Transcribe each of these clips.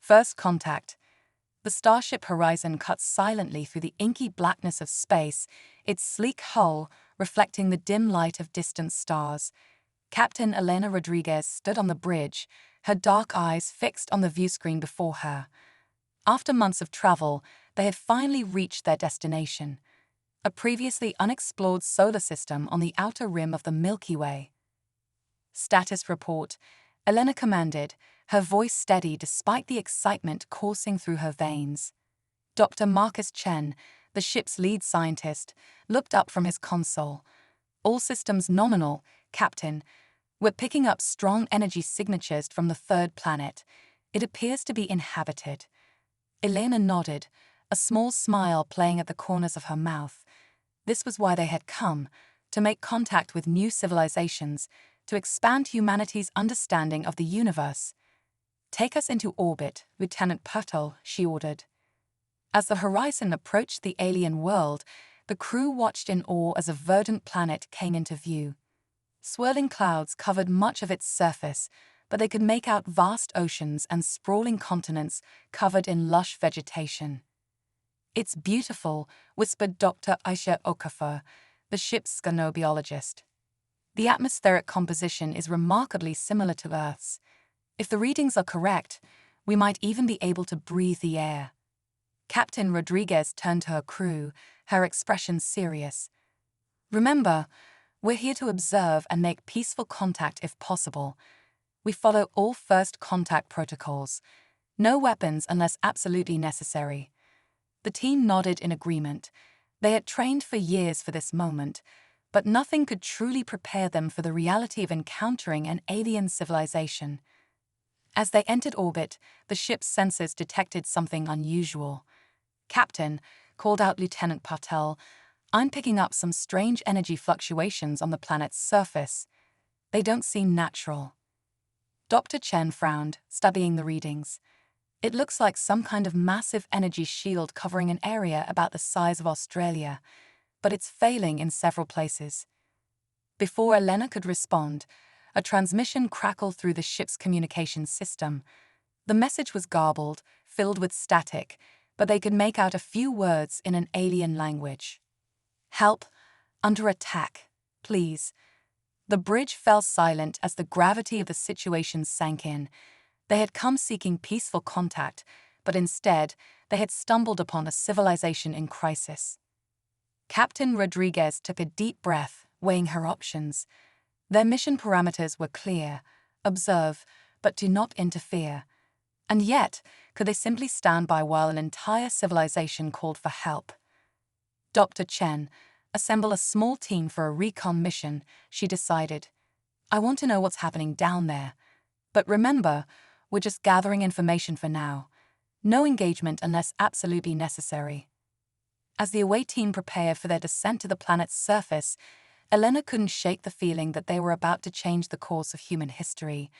First contact. The starship Horizon cuts silently through the inky blackness of space, its sleek hull reflecting the dim light of distant stars. Captain Elena Rodriguez stood on the bridge, her dark eyes fixed on the viewscreen before her. After months of travel, they had finally reached their destination, a previously unexplored solar system on the outer rim of the Milky Way. Status report, Elena commanded, her voice steady despite the excitement coursing through her veins. Dr. Marcus Chen, the ship's lead scientist, looked up from his console. All systems nominal, Captain. We're picking up strong energy signatures from the third planet. It appears to be inhabited. Elena nodded, a small smile playing at the corners of her mouth. This was why they had come, to make contact with new civilizations, to expand humanity's understanding of the universe. Take us into orbit, Lieutenant Purtle, she ordered. As the Horizon approached the alien world, the crew watched in awe as a verdant planet came into view. Swirling clouds covered much of its surface, but they could make out vast oceans and sprawling continents covered in lush vegetation. "It's beautiful," whispered Dr. Aisha Okafor, the ship's cyanobiologist. "The atmospheric composition is remarkably similar to Earth's. If the readings are correct, we might even be able to breathe the air." Captain Rodriguez turned to her crew, her expression serious. "Remember, we're here to observe and make peaceful contact if possible. We follow all first contact protocols. No weapons unless absolutely necessary." The team nodded in agreement. They had trained for years for this moment, but nothing could truly prepare them for the reality of encountering an alien civilization. As they entered orbit, the ship's sensors detected something unusual. "Captain," called out Lieutenant Patel, "I'm picking up some strange energy fluctuations on the planet's surface. They don't seem natural." Dr. Chen frowned, studying the readings. "It looks like some kind of massive energy shield covering an area about the size of Australia, but it's failing in several places." Before Elena could respond, a transmission crackled through the ship's communication system. The message was garbled, filled with static, but they could make out a few words in an alien language. "Help! Under attack! Please!" The bridge fell silent as the gravity of the situation sank in. They had come seeking peaceful contact, but instead, they had stumbled upon a civilization in crisis. Captain Rodriguez took a deep breath, weighing her options. Their mission parameters were clear: observe, but do not interfere. And yet, could they simply stand by while an entire civilization called for help? "Dr. Chen, assemble a small team for a recon mission," she decided. "I want to know what's happening down there. But remember, we're just gathering information for now. No engagement unless absolutely necessary." As the away team prepared for their descent to the planet's surface, Elena couldn't shake the feeling that they were about to change the course of human history.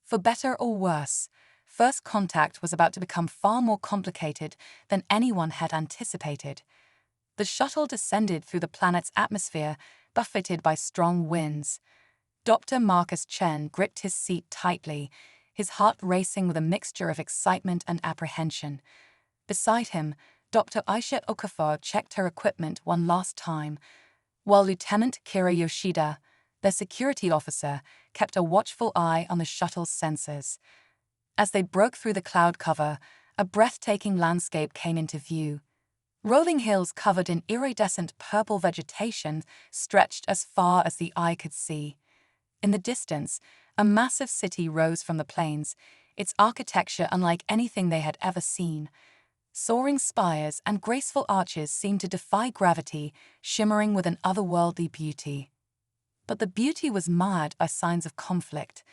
For better or worse, first contact was about to become far more complicated than anyone had anticipated. The shuttle descended through the planet's atmosphere, buffeted by strong winds. Dr. Marcus Chen gripped his seat tightly, his heart racing with a mixture of excitement and apprehension. Beside him, Dr. Aisha Okafor checked her equipment one last time, while Lieutenant Kira Yoshida, their security officer, kept a watchful eye on the shuttle's sensors. As they broke through the cloud cover, a breathtaking landscape came into view. Rolling hills covered in iridescent purple vegetation stretched as far as the eye could see. In the distance, a massive city rose from the plains, its architecture unlike anything they had ever seen. Soaring spires and graceful arches seemed to defy gravity, shimmering with an otherworldly beauty. But the beauty was marred by signs of conflict.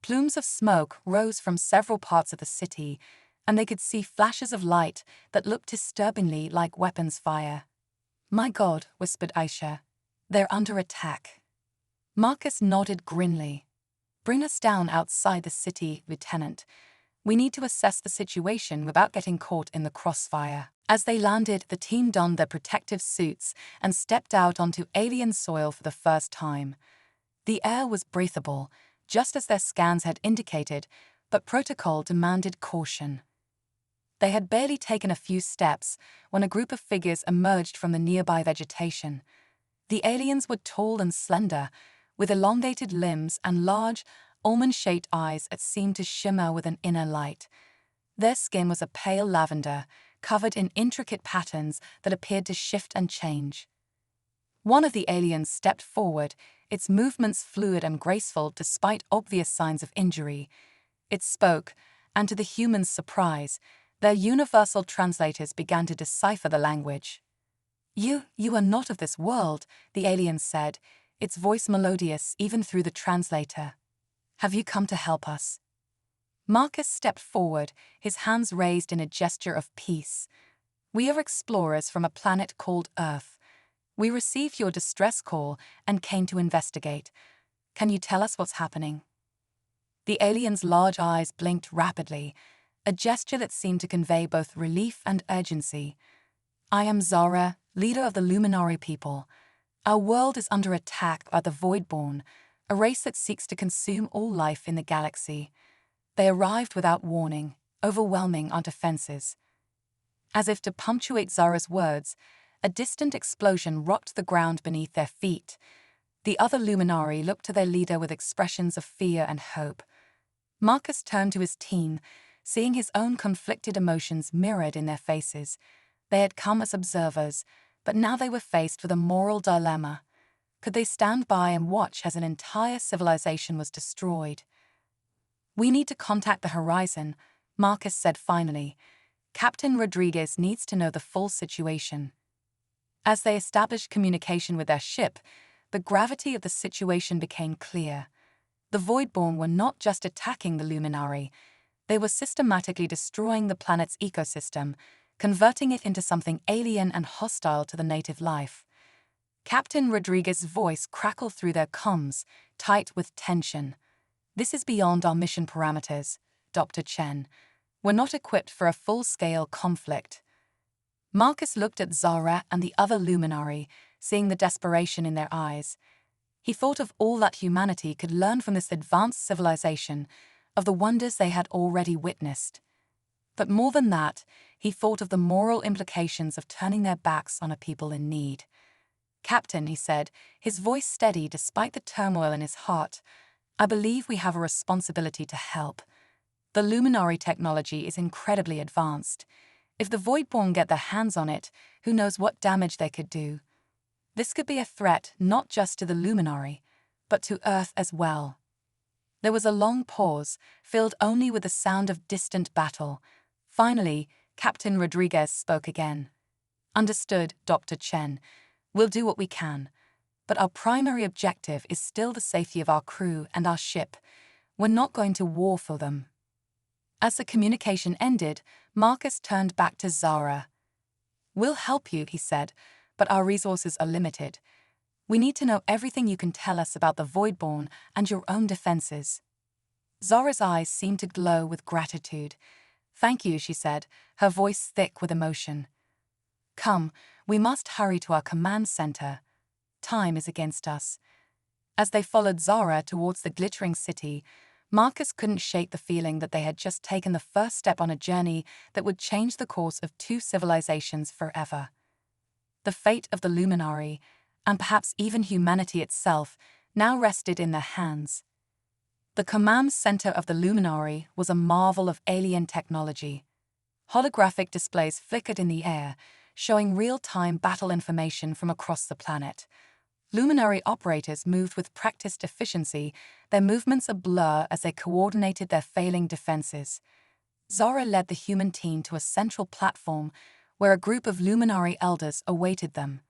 Plumes of smoke rose from several parts of the city, and they could see flashes of light that looked disturbingly like weapons fire. "My God," whispered Aisha, "they're under attack." Marcus nodded grimly. "Bring us down outside the city, Lieutenant. We need to assess the situation without getting caught in the crossfire." As they landed, the team donned their protective suits and stepped out onto alien soil for the first time. The air was breathable, just as their scans had indicated, but protocol demanded caution. They had barely taken a few steps when a group of figures emerged from the nearby vegetation. The aliens were tall and slender, with elongated limbs and large, almond-shaped eyes that seemed to shimmer with an inner light. Their skin was a pale lavender, covered in intricate patterns that appeared to shift and change. One of the aliens stepped forward, its movements fluid and graceful despite obvious signs of injury. It spoke, and to the humans' surprise, their universal translators began to decipher the language. You are not of this world," the alien said, its voice melodious even through the translator. "Have you come to help us?" Marcus stepped forward, his hands raised in a gesture of peace. "We are explorers from a planet called Earth. We received your distress call and came to investigate. Can you tell us what's happening?" The alien's large eyes blinked rapidly, a gesture that seemed to convey both relief and urgency. "I am Zara, leader of the Luminary people. Our world is under attack by the Voidborn, a race that seeks to consume all life in the galaxy. They arrived without warning, overwhelming our defenses." As if to punctuate Zara's words, a distant explosion rocked the ground beneath their feet. The other Luminari looked to their leader with expressions of fear and hope. Marcus turned to his team, seeing his own conflicted emotions mirrored in their faces. They had come as observers, but now they were faced with a moral dilemma. Could they stand by and watch as an entire civilization was destroyed? "We need to contact the Horizon," Marcus said finally. "Captain Rodriguez needs to know the full situation." As they established communication with their ship, the gravity of the situation became clear. The Voidborn were not just attacking the Luminari, they were systematically destroying the planet's ecosystem, converting it into something alien and hostile to the native life. Captain Rodriguez's voice crackled through their comms, tight with tension. "This is beyond our mission parameters, Dr. Chen. We're not equipped for a full-scale conflict." Marcus looked at Zara and the other Luminari, seeing the desperation in their eyes. He thought of all that humanity could learn from this advanced civilization, of the wonders they had already witnessed. But more than that, he thought of the moral implications of turning their backs on a people in need. "Captain," he said, his voice steady despite the turmoil in his heart, "I believe we have a responsibility to help. The Luminary technology is incredibly advanced. If the Voidborn get their hands on it, who knows what damage they could do. This could be a threat not just to the Luminary, but to Earth as well." There was a long pause, filled only with the sound of distant battle. Finally, Captain Rodriguez spoke again. "Understood, Dr. Chen. We'll do what we can. But our primary objective is still the safety of our crew and our ship. We're not going to war for them." As the communication ended, Marcus turned back to Zara. "We'll help you," he said, "but our resources are limited. We need to know everything you can tell us about the Voidborn and your own defenses." Zara's eyes seemed to glow with gratitude. "Thank you," she said, her voice thick with emotion. "Come, we must hurry to our command center. Time is against us." As they followed Zara towards the glittering city, Marcus couldn't shake the feeling that they had just taken the first step on a journey that would change the course of two civilizations forever. The fate of the Luminari, and perhaps even humanity itself, now rested in their hands. The command center of the Luminari was a marvel of alien technology. Holographic displays flickered in the air, showing real-time battle information from across the planet. Luminary operators moved with practiced efficiency, their movements a blur as they coordinated their failing defenses. Zara led the human team to a central platform where a group of Luminary elders awaited them.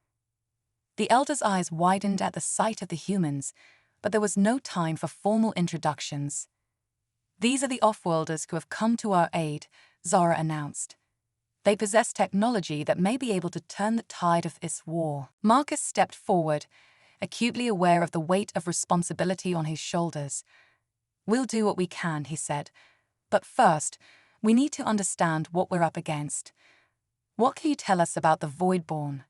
The elders' eyes widened at the sight of the humans, but there was no time for formal introductions. "These are the off-worlders who have come to our aid," Zara announced. "They possess technology that may be able to turn the tide of this war." Marcus stepped forward, acutely aware of the weight of responsibility on his shoulders. "We'll do what we can," he said. "But first, we need to understand what we're up against. What can you tell us about the Voidborn?"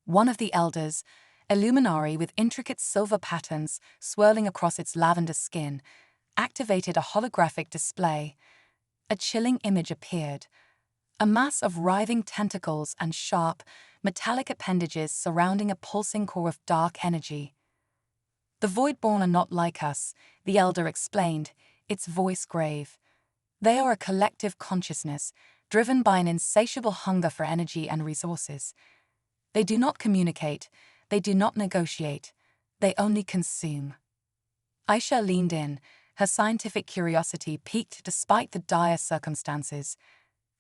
One of the elders, a Luminary with intricate silver patterns swirling across its lavender skin, activated a holographic display. A chilling image appeared. A mass of writhing tentacles and sharp, metallic appendages surrounding a pulsing core of dark energy. "The Voidborn are not like us," the Elder explained, its voice grave. "They are a collective consciousness, driven by an insatiable hunger for energy and resources. They do not communicate, they do not negotiate, they only consume." Aisha leaned in, her scientific curiosity piqued despite the dire circumstances.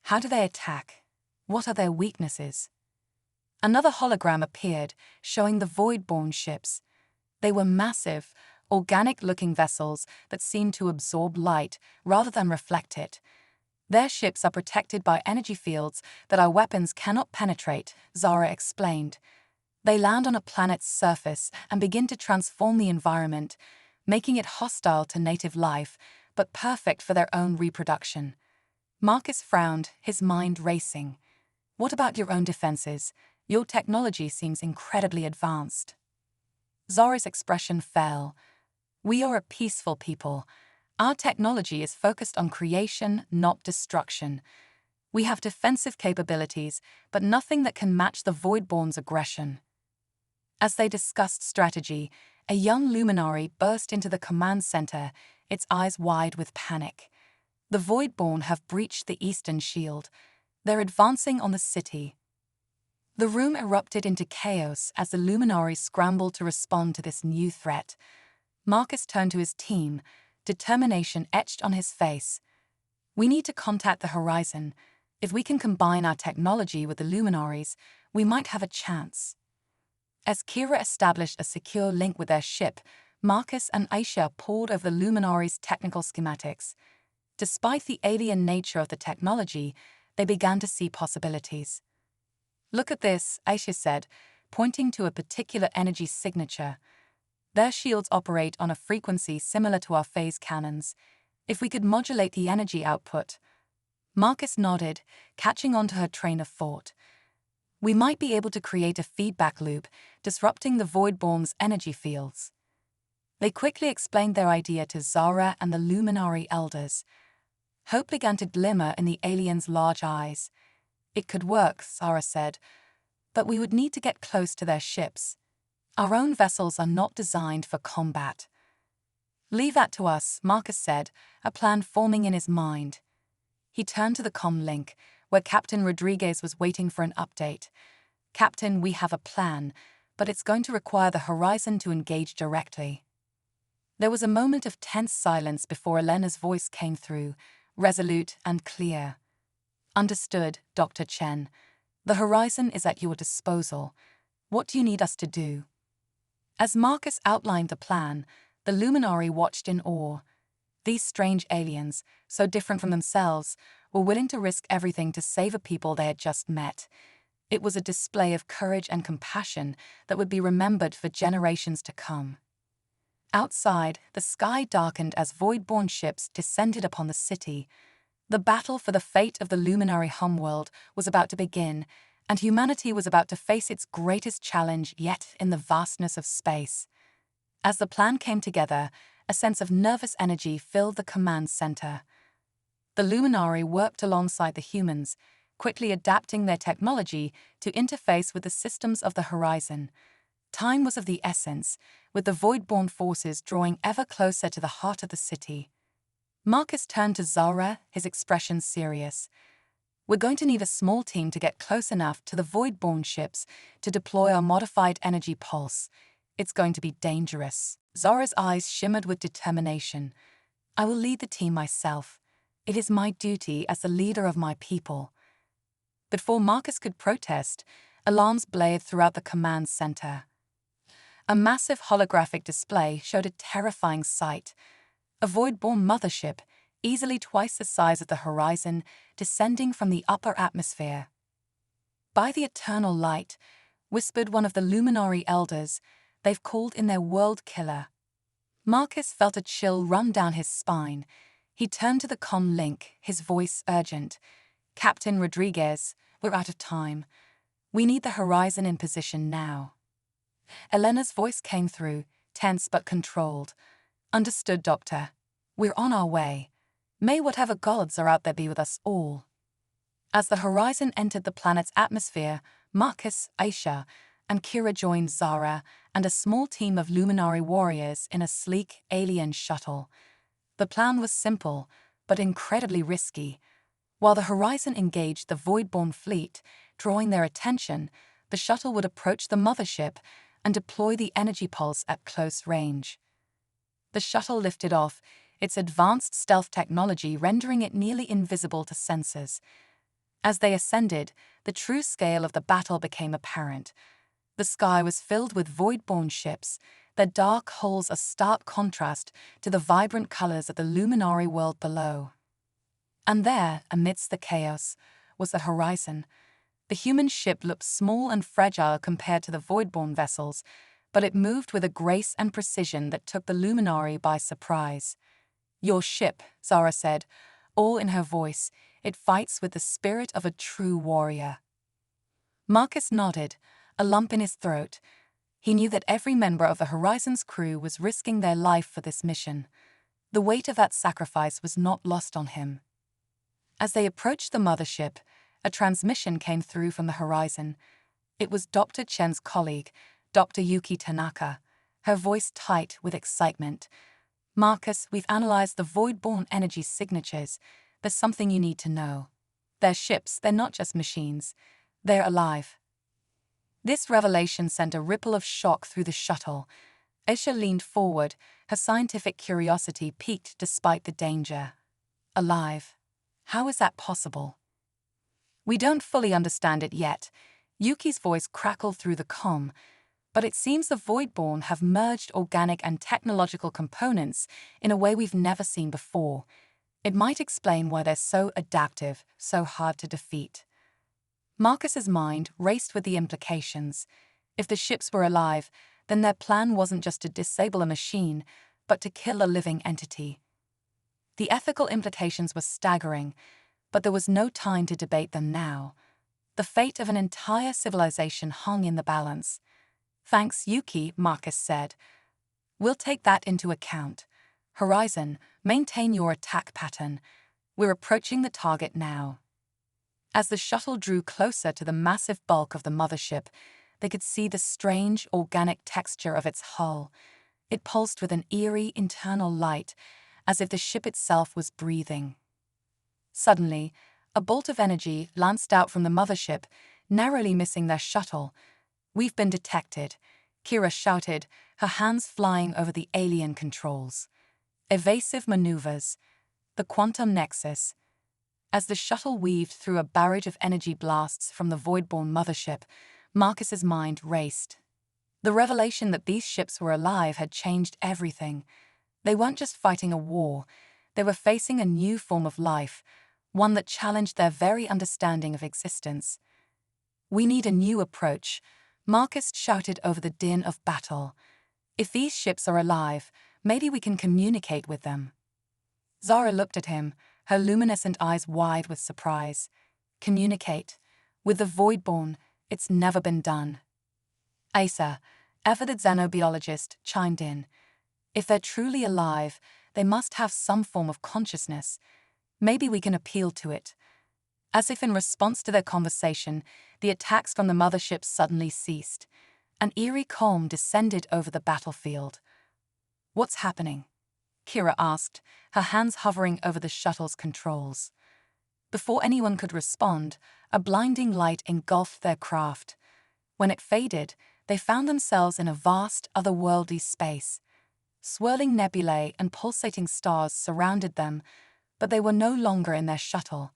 How do they attack? What are their weaknesses? Another hologram appeared, showing the Voidborn ships. They were massive, organic-looking vessels that seemed to absorb light rather than reflect it. "Their ships are protected by energy fields that our weapons cannot penetrate," Zara explained. "They land on a planet's surface and begin to transform the environment, making it hostile to native life, but perfect for their own reproduction." Marcus frowned, his mind racing. "What about your own defenses? Your technology seems incredibly advanced." Zara's expression fell. "We are a peaceful people. Our technology is focused on creation, not destruction. We have defensive capabilities, but nothing that can match the Voidborn's aggression." As they discussed strategy, a young luminary burst into the command center, its eyes wide with panic. "The Voidborn have breached the Eastern Shield. They're advancing on the city." The room erupted into chaos as the luminary scrambled to respond to this new threat. Marcus turned to his team, determination etched on his face. "We need to contact the Horizon. If we can combine our technology with the luminaries, we might have a chance." As Kira established a secure link with their ship, Marcus and Aisha pored over the luminaries' technical schematics. Despite the alien nature of the technology, they began to see possibilities. "Look at this," Aisha said, pointing to a particular energy signature. "Their shields operate on a frequency similar to our phase cannons. If we could modulate the energy output..." Marcus nodded, catching on to her train of thought. "We might be able to create a feedback loop, disrupting the Voidborn's energy fields." They quickly explained their idea to Zara and the Luminary Elders. Hope began to glimmer in the alien's large eyes. "It could work," Zara said, "but we would need to get close to their ships. Our own vessels are not designed for combat." "Leave that to us," Marcus said, a plan forming in his mind. He turned to the comm link, where Captain Rodriguez was waiting for an update. "Captain, we have a plan, but it's going to require the Horizon to engage directly." There was a moment of tense silence before Elena's voice came through, resolute and clear. "Understood, Dr. Chen. The Horizon is at your disposal. What do you need us to do?" As Marcus outlined the plan, the Luminary watched in awe. These strange aliens, so different from themselves, were willing to risk everything to save a people they had just met. It was a display of courage and compassion that would be remembered for generations to come. Outside, the sky darkened as Voidborn ships descended upon the city. The battle for the fate of the luminary homeworld was about to begin, and humanity was about to face its greatest challenge yet in the vastness of space. As the plan came together, a sense of nervous energy filled the command center. The luminary worked alongside the humans, quickly adapting their technology to interface with the systems of the Horizon. Time was of the essence, with the Voidborn forces drawing ever closer to the heart of the city. Marcus turned to Zara, his expression serious. "We're going to need a small team to get close enough to the Voidborn ships to deploy our modified energy pulse. It's going to be dangerous." Zara's eyes shimmered with determination. "I will lead the team myself. It is my duty as the leader of my people." Before Marcus could protest, alarms blared throughout the command center. A massive holographic display showed a terrifying sight. A Voidborn mothership, easily twice the size of the Horizon, descending from the upper atmosphere. "By the eternal light," whispered one of the Luminary Elders, "they've called in their world killer." Marcus felt a chill run down his spine. He turned to the comm link, his voice urgent. "Captain Rodriguez, we're out of time. We need the Horizon in position now." Elena's voice came through, tense but controlled. "Understood, Doctor. We're on our way. May whatever gods are out there be with us all." As the Horizon entered the planet's atmosphere, Marcus, Aisha, and Kira joined Zara and a small team of luminary warriors in a sleek alien shuttle. The plan was simple, but incredibly risky. While the Horizon engaged the Voidborn fleet, drawing their attention, the shuttle would approach the mothership and deploy the energy pulse at close range. The shuttle lifted off, its advanced stealth technology rendering it nearly invisible to sensors. As they ascended, the true scale of the battle became apparent. The sky was filled with Voidborn ships, their dark hulls a stark contrast to the vibrant colors of the luminary world below. And there, amidst the chaos, was the Horizon. The human ship looked small and fragile compared to the Voidborn vessels, but it moved with a grace and precision that took the luminary by surprise. "Your ship," Zara said, all in her voice. "It fights with the spirit of a true warrior." Marcus nodded, a lump in his throat. He knew that every member of the Horizon's crew was risking their life for this mission. The weight of that sacrifice was not lost on him. As they approached the mothership, a transmission came through from the Horizon. It was Dr. Chen's colleague, Dr. Yuki Tanaka, her voice tight with excitement. "Marcus, we've analyzed the Voidborn energy signatures. There's something you need to know. They're ships, they're not just machines. They're alive." This revelation sent a ripple of shock through the shuttle. Aisha leaned forward, her scientific curiosity piqued despite the danger. "Alive? How is that possible?" "We don't fully understand it yet." Yuki's voice crackled through the comm. "But it seems the Voidborn have merged organic and technological components in a way we've never seen before. It might explain why they're so adaptive, so hard to defeat." Marcus's mind raced with the implications. If the ships were alive, then their plan wasn't just to disable a machine, but to kill a living entity. The ethical implications were staggering, but there was no time to debate them now. The fate of an entire civilization hung in the balance. "Thanks, Yuki," Marcus said. "We'll take that into account. Horizon, maintain your attack pattern. We're approaching the target now." As the shuttle drew closer to the massive bulk of the mothership, they could see the strange, organic texture of its hull. It pulsed with an eerie internal light, as if the ship itself was breathing. Suddenly, a bolt of energy lanced out from the mothership, narrowly missing their shuttle. "We've been detected," Kira shouted, her hands flying over the alien controls. Evasive maneuvers. The quantum nexus. As the shuttle weaved through a barrage of energy blasts from the Voidborn mothership, Marcus's mind raced. The revelation that these ships were alive had changed everything. They weren't just fighting a war, they were facing a new form of life, one that challenged their very understanding of existence. "We need a new approach," Marcus shouted over the din of battle. "If these ships are alive, maybe we can communicate with them." Zara looked at him, her luminescent eyes wide with surprise. "Communicate? With the Voidborn? It's never been done." Asa, ever the xenobiologist, chimed in. "If they're truly alive, they must have some form of consciousness. Maybe we can appeal to it." As if in response to their conversation, the attacks from the mothership suddenly ceased. An eerie calm descended over the battlefield. "What's happening?" Kira asked, her hands hovering over the shuttle's controls. Before anyone could respond, a blinding light engulfed their craft. When it faded, they found themselves in a vast, otherworldly space. Swirling nebulae and pulsating stars surrounded them, but they were no longer in their shuttle.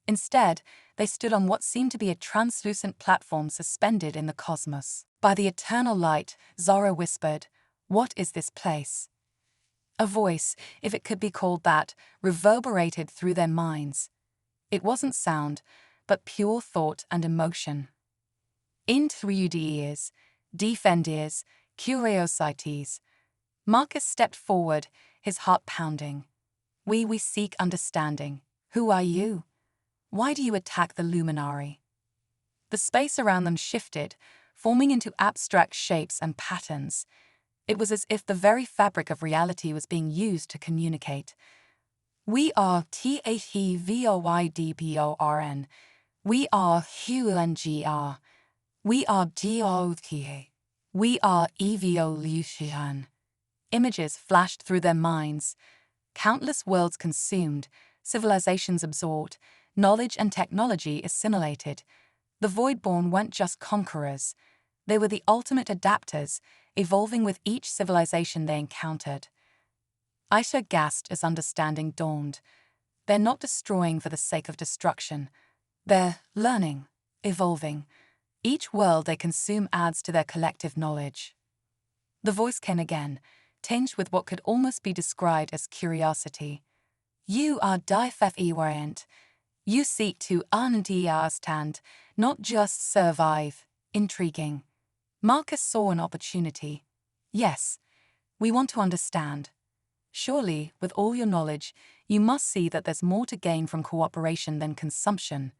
Instead, they stood on what seemed to be a translucent platform suspended in the cosmos. "By the eternal light," Zara whispered, "what is this place?" A voice, if it could be called that, reverberated through their minds. It wasn't sound, but pure thought and emotion. "Intrudires, defendires, curiosities." Marcus stepped forward, his heart pounding. We seek understanding. Who are you? Why do you attack the luminary?" The space around them shifted, forming into abstract shapes and patterns. It was as if the very fabric of reality was being used to communicate. "We are THEVOYDBORN," We are HUNGR. We are GOTA. We are evolution. Images flashed through their minds. Countless worlds consumed, civilizations absorbed, knowledge and technology assimilated. The Voidborn weren't just conquerors. They were the ultimate adapters, evolving with each civilization they encountered. Aisha gasped as understanding dawned. They're not destroying for the sake of destruction. They're learning, evolving. Each world they consume adds to their collective knowledge. The voice came again, tinged with what could almost be described as curiosity. You are different. You seek to understand, not just survive. Intriguing. Marcus saw an opportunity. Yes, we want to understand. Surely, with all your knowledge, you must see that there's more to gain from cooperation than consumption.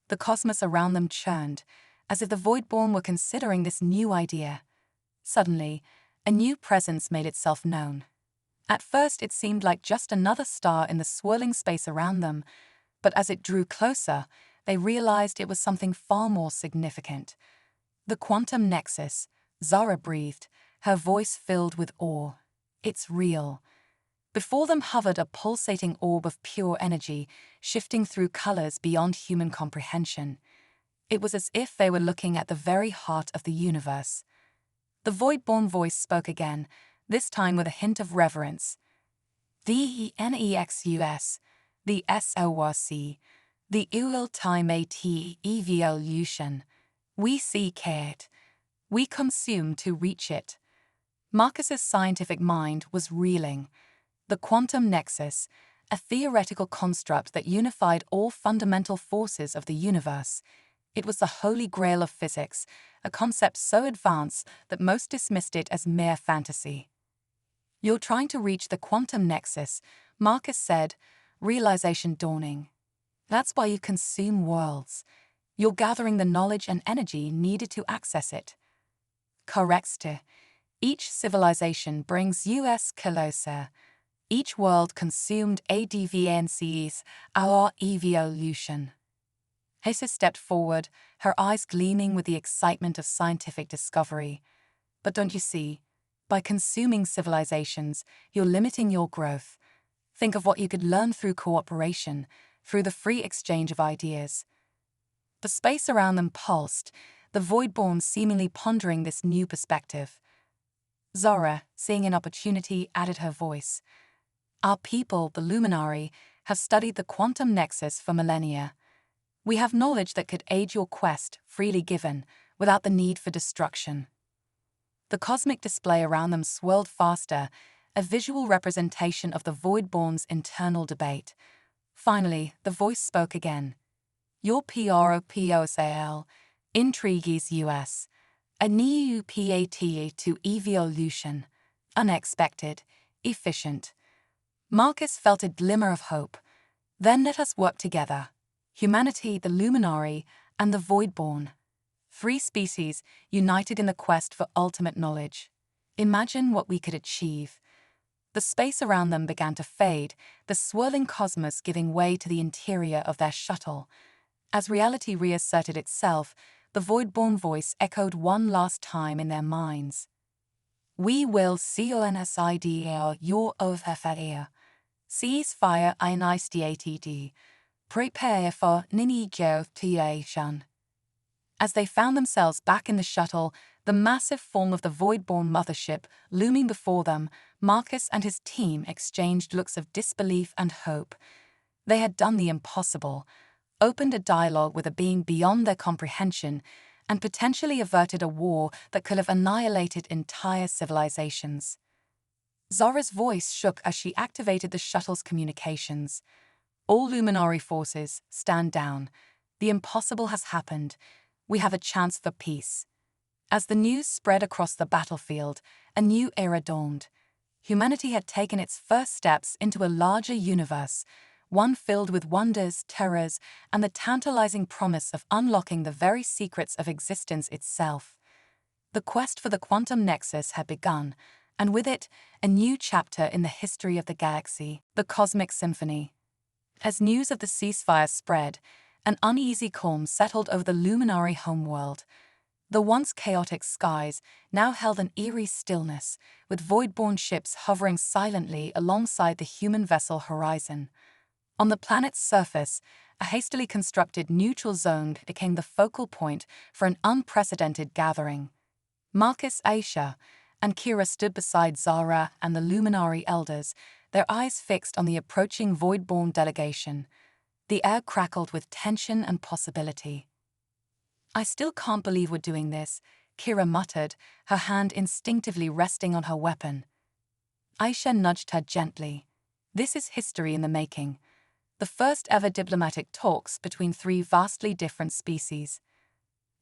The cosmos around them churned, as if the Voidborn were considering this new idea. Suddenly, a new presence made itself known. At first it seemed like just another star in the swirling space around them, but as it drew closer, they realized it was something far more significant. The quantum nexus, Zara breathed, her voice filled with awe. It's real. Before them hovered a pulsating orb of pure energy, shifting through colors beyond human comprehension. It was as if they were looking at the very heart of the universe. The Voidborn voice spoke again, this time with a hint of reverence. The NEXUS, the SORC, the ultimate evolution. We seek it. We consume to reach it. Marcus's scientific mind was reeling. The quantum nexus, a theoretical construct that unified all fundamental forces of the universe. It was the holy grail of physics, a concept so advanced that most dismissed it as mere fantasy. You're trying to reach the quantum nexus, Marcus said, realization dawning. That's why you consume worlds. You're gathering the knowledge and energy needed to access it. Correct. Each civilization brings us closer. Each world consumed advances our evolution. Hesse stepped forward, her eyes gleaming with the excitement of scientific discovery. But don't you see? By consuming civilizations, you're limiting your growth. Think of what you could learn through cooperation, through the free exchange of ideas. The space around them pulsed, the Voidborn seemingly pondering this new perspective. Zora, seeing an opportunity, added her voice. Our people, the Luminari, have studied the quantum nexus for millennia. We have knowledge that could aid your quest, freely given, without the need for destruction. The cosmic display around them swirled faster, a visual representation of the Voidborn's internal debate. Finally, the voice spoke again. Your PROPOSAL, Intrigues US, a new PAT to evolution, unexpected, efficient. Marcus felt a glimmer of hope. Then let us work together. Humanity, the Luminari, and the Voidborn. 3 species united in the quest for ultimate knowledge. Imagine what we could achieve. The space around them began to fade, the swirling cosmos giving way to the interior of their shuttle. As reality reasserted itself, the Voidborn voice echoed one last time in their minds. We will CONSIDAR your OFFAIR. Ceasefire INISTATD. Prepare for negotiation. As they found themselves back in the shuttle, the massive form of the Voidborn mothership looming before them, Marcus and his team exchanged looks of disbelief and hope. They had done the impossible, opened a dialogue with a being beyond their comprehension, and potentially averted a war that could have annihilated entire civilizations. Zora's voice shook as she activated the shuttle's communications. All Luminari forces, stand down. The impossible has happened. We have a chance for peace. As the news spread across the battlefield, a new era dawned. Humanity had taken its first steps into a larger universe, one filled with wonders, terrors, and the tantalizing promise of unlocking the very secrets of existence itself. The quest for the quantum nexus had begun, and with it, a new chapter in the history of the galaxy, the Cosmic Symphony. As news of the ceasefire spread, An uneasy calm settled over the luminary homeworld. The once chaotic skies now held an eerie stillness, with void-borne ships hovering silently alongside the human vessel Horizon. On the planet's surface, a hastily constructed neutral zone became the focal point for an unprecedented gathering. Marcus, Aisha, and Kira stood beside Zara and the Luminary elders, their eyes fixed on the approaching void-borne delegation. The air crackled with tension and possibility. "I still can't believe we're doing this," Kira muttered, her hand instinctively resting on her weapon. Aisha nudged her gently. "This is history in the making. The first ever diplomatic talks between three vastly different species."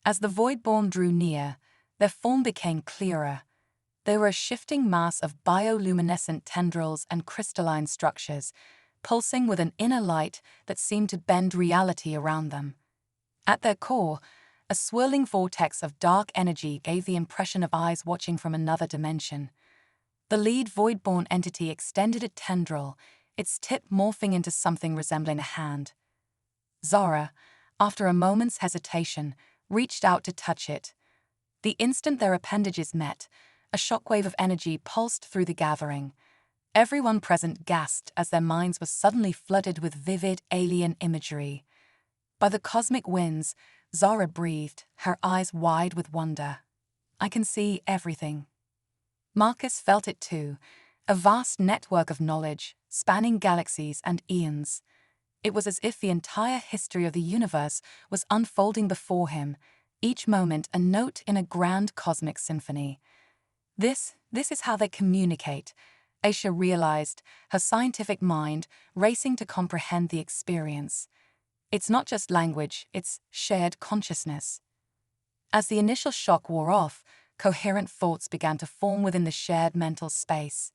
As the void-borne drew near, their form became clearer. They were a shifting mass of bioluminescent tendrils and crystalline structures, pulsing with an inner light that seemed to bend reality around them. At their core, a swirling vortex of dark energy gave the impression of eyes watching from another dimension. The lead void-borne entity extended a tendril, its tip morphing into something resembling a hand. Zara, after a moment's hesitation, reached out to touch it. The instant their appendages met, a shockwave of energy pulsed through the gathering. Everyone present gasped as their minds were suddenly flooded with vivid alien imagery. By the cosmic winds, Zara breathed, her eyes wide with wonder. "I can see everything." Marcus felt it too, a vast network of knowledge, spanning galaxies and eons. It was as if the entire history of the universe was unfolding before him, each moment a note in a grand cosmic symphony. This is how they communicate, Aisha realized, her scientific mind racing to comprehend the experience. It's not just language, it's shared consciousness. As the initial shock wore off, coherent thoughts began to form within the shared mental space.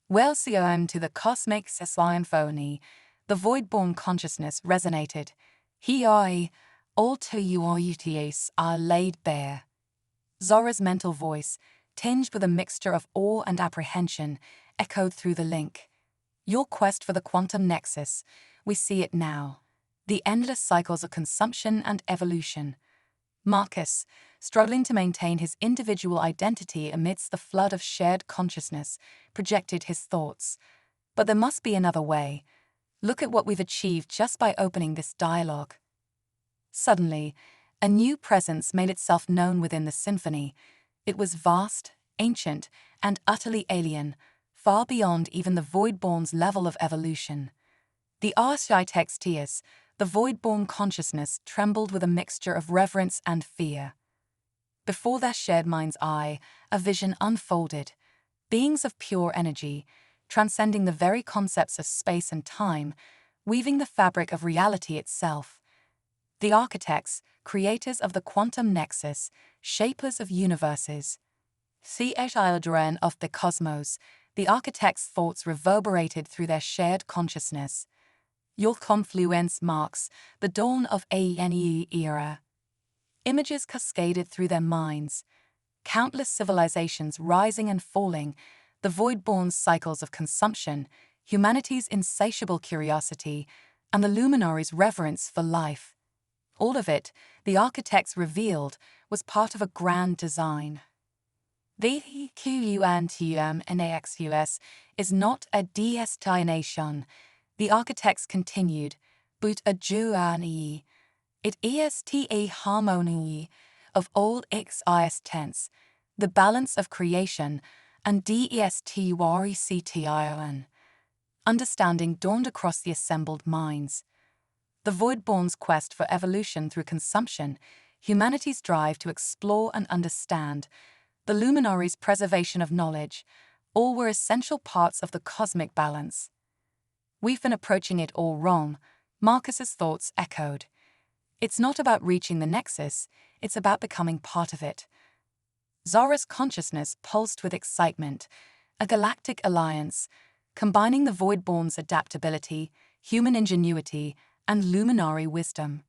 Welcome to the cosmic symphony, the void-borne consciousness resonated. Here, all to your UTS are laid bare. Zora's mental voice, tinged with a mixture of awe and apprehension, echoed through the link. "Your quest for the quantum nexus, we see it now. The endless cycles of consumption and evolution." Marcus, struggling to maintain his individual identity amidst the flood of shared consciousness, projected his thoughts. "But there must be another way. Look at what we've achieved just by opening this dialogue." Suddenly, a new presence made itself known within the symphony. It was vast, ancient, and utterly alien, far beyond even the void-borne's level of evolution. The Architectius, the void-borne consciousness, trembled with a mixture of reverence and fear. Before their shared mind's eye, a vision unfolded. Beings of pure energy, transcending the very concepts of space and time, weaving the fabric of reality itself. The architects, creators of the quantum nexus, shapers of universes. Children of the cosmos, the architects' thoughts reverberated through their shared consciousness. "Your confluence marks the dawn of a new era." Images cascaded through their minds. Countless civilizations rising and falling, the void-borne cycles of consumption, humanity's insatiable curiosity, and the luminaries' reverence for life. All of it, the architects revealed, was part of a grand design. The QUNTUMNAXUS is not a destination, the architects continued, but a journey. It is a harmony of all existence, the balance of creation, and destination. Understanding dawned across the assembled minds. The void-borne's quest for evolution through consumption, humanity's drive to explore and understand, the luminaries' preservation of knowledge, all were essential parts of the cosmic balance. "We've been approaching it all wrong," Marcus's thoughts echoed. "It's not about reaching the nexus, it's about becoming part of it." Zara's consciousness pulsed with excitement, a galactic alliance, combining the void-borne's adaptability, human ingenuity, and luminary wisdom.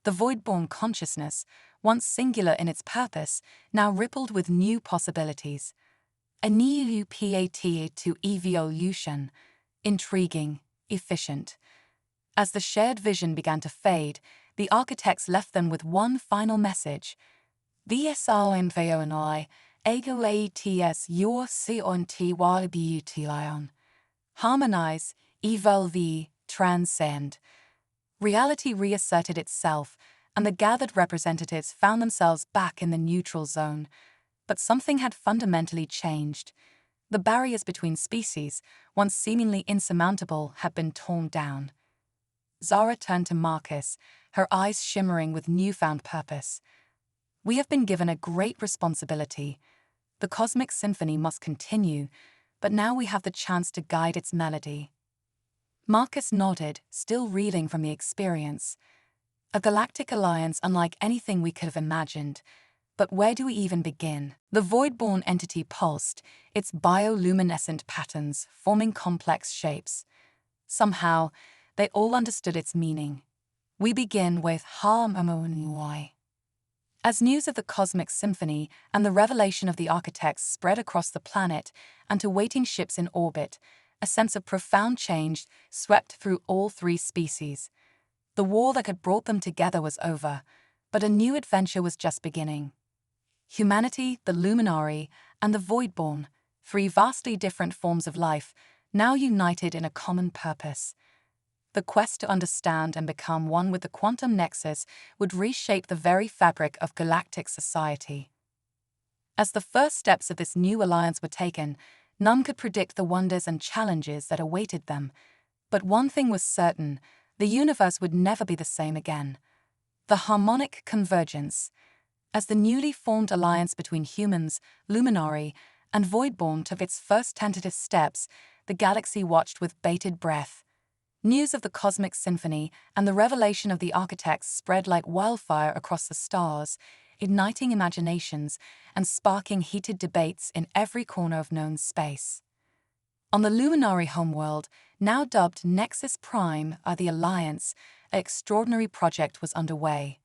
The void-borne consciousness, once singular in its purpose, now rippled with new possibilities. A new path to evolution, intriguing, efficient. As the shared vision began to fade, the architects left them with one final message. VSRNVONI, AGOATS your CONTYBUTION. Harmonize, evolve, transcend. Reality reasserted itself, and the gathered representatives found themselves back in the neutral zone. But something had fundamentally changed. The barriers between species, once seemingly insurmountable, had been torn down. Zara turned to Marcus, her eyes shimmering with newfound purpose. We have been given a great responsibility. The cosmic symphony must continue, but now we have the chance to guide its melody. Marcus nodded, still reeling from the experience. A galactic alliance unlike anything we could have imagined. But where do we even begin? The void-born entity pulsed, its bioluminescent patterns forming complex shapes. Somehow, they all understood its meaning. We begin with harmony. As news of the cosmic symphony and the revelation of the architects spread across the planet and to waiting ships in orbit, a sense of profound change swept through all three species. The war that had brought them together was over, but a new adventure was just beginning. Humanity, the Luminari, and the Voidborn, three vastly different forms of life, now united in a common purpose. The quest to understand and become one with the quantum nexus would reshape the very fabric of galactic society. As the first steps of this new alliance were taken, none could predict the wonders and challenges that awaited them. But one thing was certain: the universe would never be the same again. The harmonic convergence. As the newly formed alliance between humans, Luminari, and Voidborn took its first tentative steps, the galaxy watched with bated breath. News of the cosmic symphony and the revelation of the architects spread like wildfire across the stars, igniting imaginations and sparking heated debates in every corner of known space. On the Luminari homeworld, now dubbed Nexus Prime, the Alliance, an extraordinary project was underway.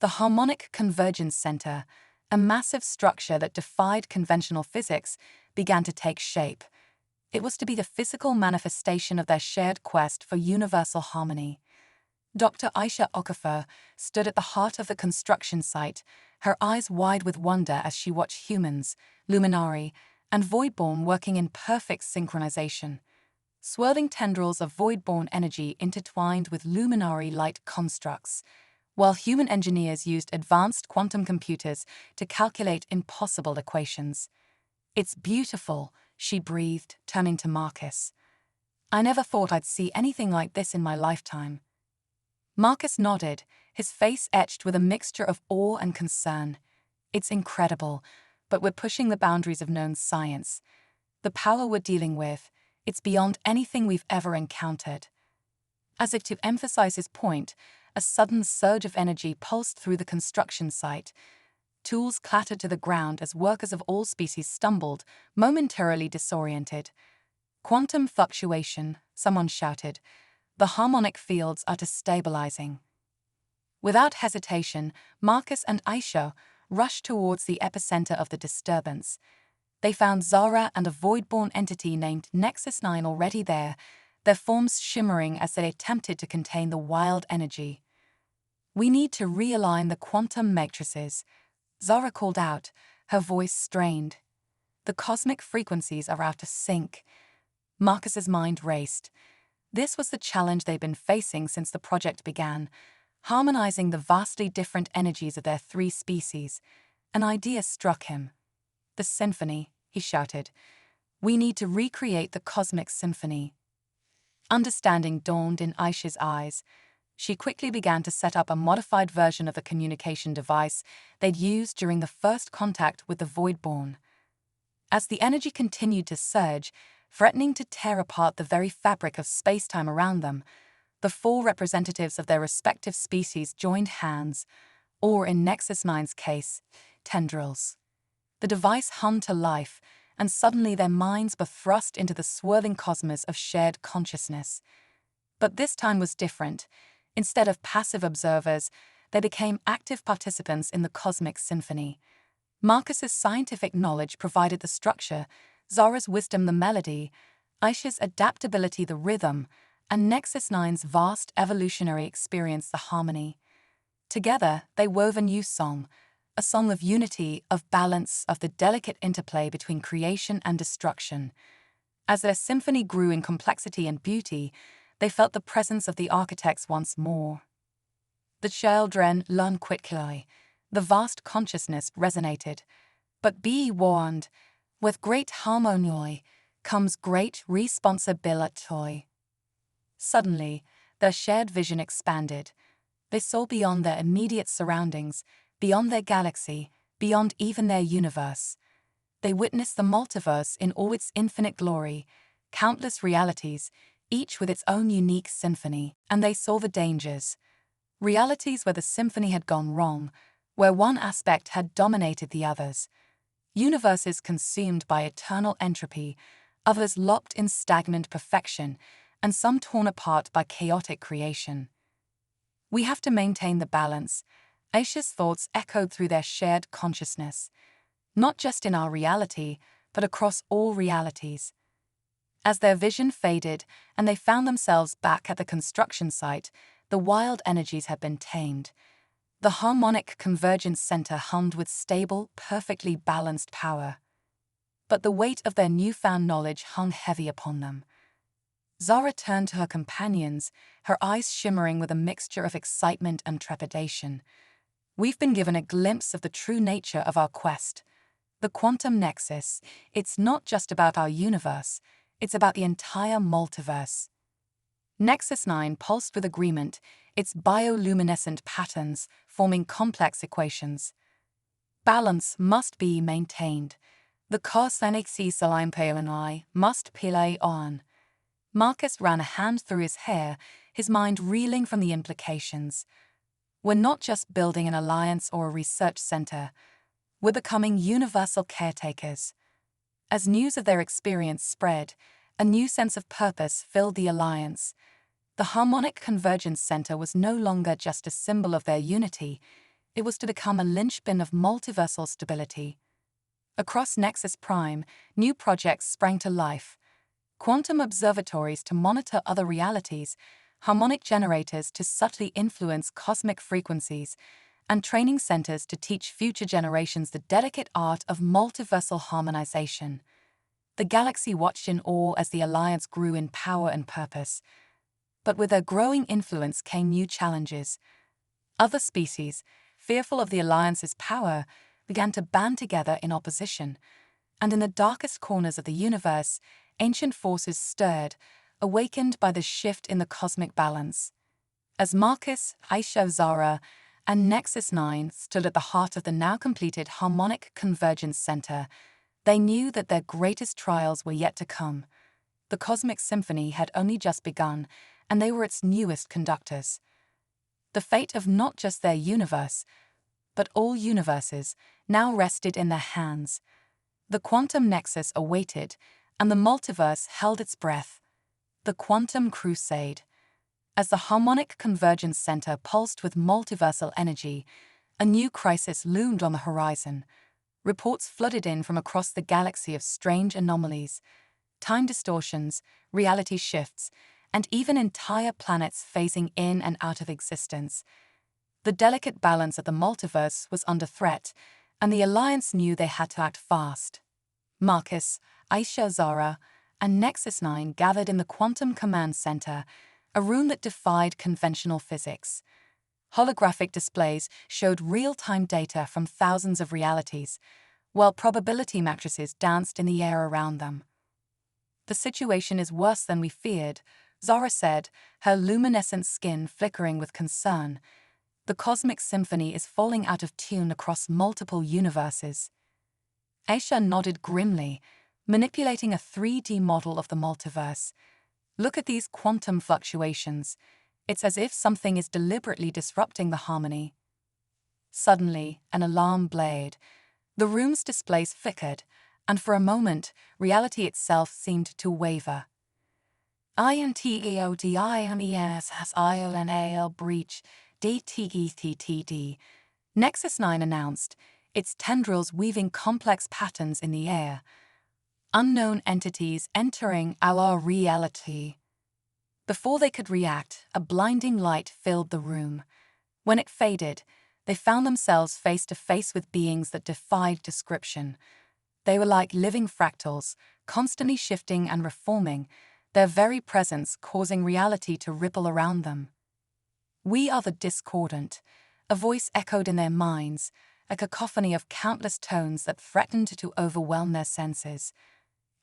The Harmonic Convergence Center, a massive structure that defied conventional physics, began to take shape. It was to be the physical manifestation of their shared quest for universal harmony. Dr. Aisha Okafor stood at the heart of the construction site, her eyes wide with wonder as she watched humans, Luminari, and Voidborn working in perfect synchronization. Swirling tendrils of Voidborn energy intertwined with Luminari light constructs, while human engineers used advanced quantum computers to calculate impossible equations. "It's beautiful," she breathed, turning to Marcus. "I never thought I'd see anything like this in my lifetime." Marcus nodded, his face etched with a mixture of awe and concern. "It's incredible, but we're pushing the boundaries of known science. The power we're dealing with, it's beyond anything we've ever encountered." As if to emphasize his point, a sudden surge of energy pulsed through the construction site. Tools clattered to the ground as workers of all species stumbled, momentarily disoriented. "Quantum fluctuation," someone shouted. "The harmonic fields are destabilizing." Without hesitation, Marcus and Aisha rushed towards the epicenter of the disturbance. They found Zara and a void-born entity named Nexus 9 already there, their forms shimmering as they attempted to contain the wild energy. "We need to realign the quantum matrices," Zara called out, her voice strained. "The cosmic frequencies are out of sync." Marcus's mind raced. This was the challenge they'd been facing since the project began, harmonizing the vastly different energies of their three species. An idea struck him. "The symphony," he shouted. "We need to recreate the cosmic symphony." Understanding dawned in Aisha's eyes. She quickly began to set up a modified version of the communication device they'd used during the first contact with the Voidborn. As the energy continued to surge, threatening to tear apart the very fabric of space-time around them, the four representatives of their respective species joined hands, or in Nexus 9's case, tendrils. The device hummed to life, and suddenly their minds were thrust into the swirling cosmos of shared consciousness. But this time was different. Instead of passive observers, they became active participants in the cosmic symphony. Marcus's scientific knowledge provided the structure, Zara's wisdom the melody, Aisha's adaptability the rhythm, and Nexus 9's vast evolutionary experience the harmony. Together, they wove a new song, a song of unity, of balance, of the delicate interplay between creation and destruction. As their symphony grew in complexity and beauty, they felt the presence of the architects once more. The children learn quickly. The vast consciousness resonated. But be warned, with great harmony comes great responsibility. Suddenly, their shared vision expanded. They saw beyond their immediate surroundings, beyond their galaxy, beyond even their universe. They witnessed the multiverse in all its infinite glory, countless realities, each with its own unique symphony, and they saw the dangers. Realities where the symphony had gone wrong, where one aspect had dominated the others. Universes consumed by eternal entropy, others locked in stagnant perfection, and some torn apart by chaotic creation. We have to maintain the balance. Aisha's thoughts echoed through their shared consciousness, not just in our reality, but across all realities. As their vision faded and they found themselves back at the construction site, the wild energies had been tamed. The harmonic convergence center hummed with stable, perfectly balanced power. But the weight of their newfound knowledge hung heavy upon them. Zara turned to her companions, her eyes shimmering with a mixture of excitement and trepidation. We've been given a glimpse of the true nature of our quest. The quantum nexus, it's not just about our universe, it's about the entire multiverse. Nexus 9 pulsed with agreement, its bioluminescent patterns forming complex equations. Balance must be maintained. The complexities must play on. Marcus ran a hand through his hair, his mind reeling from the implications. We're not just building an alliance or a research center. We're becoming universal caretakers. As news of their experience spread, a new sense of purpose filled the alliance. The Harmonic Convergence Center was no longer just a symbol of their unity, it was to become a linchpin of multiversal stability. Across Nexus Prime, new projects sprang to life. Quantum observatories to monitor other realities, harmonic generators to subtly influence cosmic frequencies, and training centers to teach future generations the delicate art of multiversal harmonization. The galaxy watched in awe as the Alliance grew in power and purpose. But with their growing influence came new challenges. Other species, fearful of the Alliance's power, began to band together in opposition. And in the darkest corners of the universe, ancient forces stirred, awakened by the shift in the cosmic balance. As Marcus, Aisha, Zara, and Nexus 9 stood at the heart of the now completed Harmonic Convergence Center, they knew that their greatest trials were yet to come. The Cosmic Symphony had only just begun, and they were its newest conductors. The fate of not just their universe, but all universes, now rested in their hands. The quantum nexus awaited, and the multiverse held its breath. The Quantum Crusade. As the Harmonic Convergence Center pulsed with multiversal energy, a new crisis loomed on the horizon. Reports flooded in from across the galaxy of strange anomalies, time distortions, reality shifts, and even entire planets phasing in and out of existence. The delicate balance of the multiverse was under threat, and the Alliance knew they had to act fast. Marcus, Aisha, Zara, and Nexus 9 gathered in the Quantum Command Center, a room that defied conventional physics. Holographic displays showed real-time data from thousands of realities, while probability matrices danced in the air around them. "The situation is worse than we feared," Zara said, her luminescent skin flickering with concern. "The cosmic symphony is falling out of tune across multiple universes." Aisha nodded grimly, manipulating a 3D model of the multiverse. "Look at these quantum fluctuations. It's as if something is deliberately disrupting the harmony." Suddenly, an alarm blared. The room's displays flickered, and for a moment, reality itself seemed to waver. INTEODIMESSIONAL breach, DTETTD. Nexus 9 announced, its tendrils weaving complex patterns in the air. "Unknown entities entering our reality." Before they could react, a blinding light filled the room. When it faded, they found themselves face to face with beings that defied description. They were like living fractals, constantly shifting and reforming, their very presence causing reality to ripple around them. "We are the discordant," a voice echoed in their minds, a cacophony of countless tones that threatened to overwhelm their senses.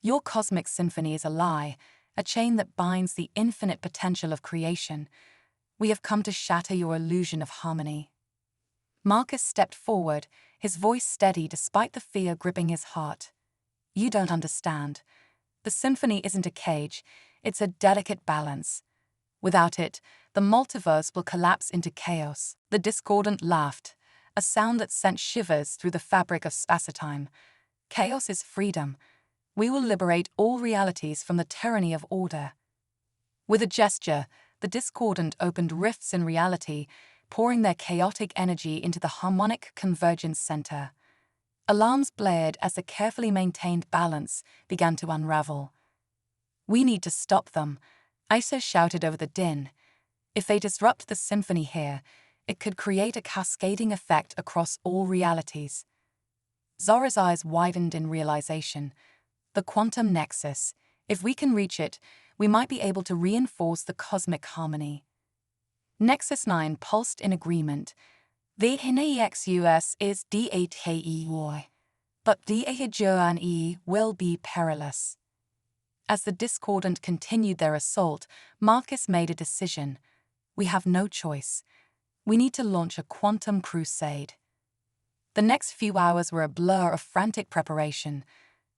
"Your cosmic symphony is a lie, a chain that binds the infinite potential of creation. We have come to shatter your illusion of harmony." Marcus stepped forward, his voice steady despite the fear gripping his heart. "You don't understand. The symphony isn't a cage, it's a delicate balance. Without it, the multiverse will collapse into chaos." The discordant laughed, a sound that sent shivers through the fabric of spacetime. "Chaos is freedom. We will liberate all realities from the tyranny of order." With a gesture, the discordant opened rifts in reality, pouring their chaotic energy into the harmonic convergence center. Alarms blared as the carefully maintained balance began to unravel. "We need to stop them," Isa shouted over the din. "If they disrupt the symphony here, it could create a cascading effect across all realities." Zora's eyes widened in realization. The quantum nexus. If we can reach it, we might be able to reinforce the cosmic harmony. Nexus 9 pulsed in agreement. "The NEXUS is DHEY, but DHJONE will be perilous." As the discordant continued their assault, Marcus made a decision. "We have no choice. We need to launch a quantum crusade." The next few hours were a blur of frantic preparation.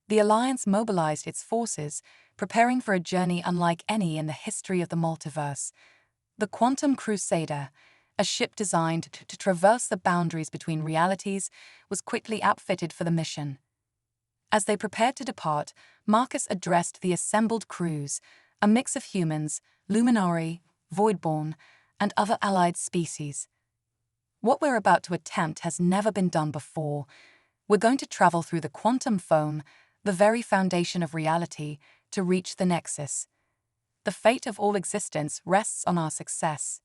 The Alliance mobilized its forces, preparing for a journey unlike any in the history of the multiverse. The Quantum Crusader, a ship designed to traverse the boundaries between realities, was quickly outfitted for the mission. As they prepared to depart, Marcus addressed the assembled crews, a mix of humans, Luminari, Voidborn, and other allied species. "What we're about to attempt has never been done before. We're going to travel through the quantum foam, the very foundation of reality, to reach the nexus. The fate of all existence rests on our success."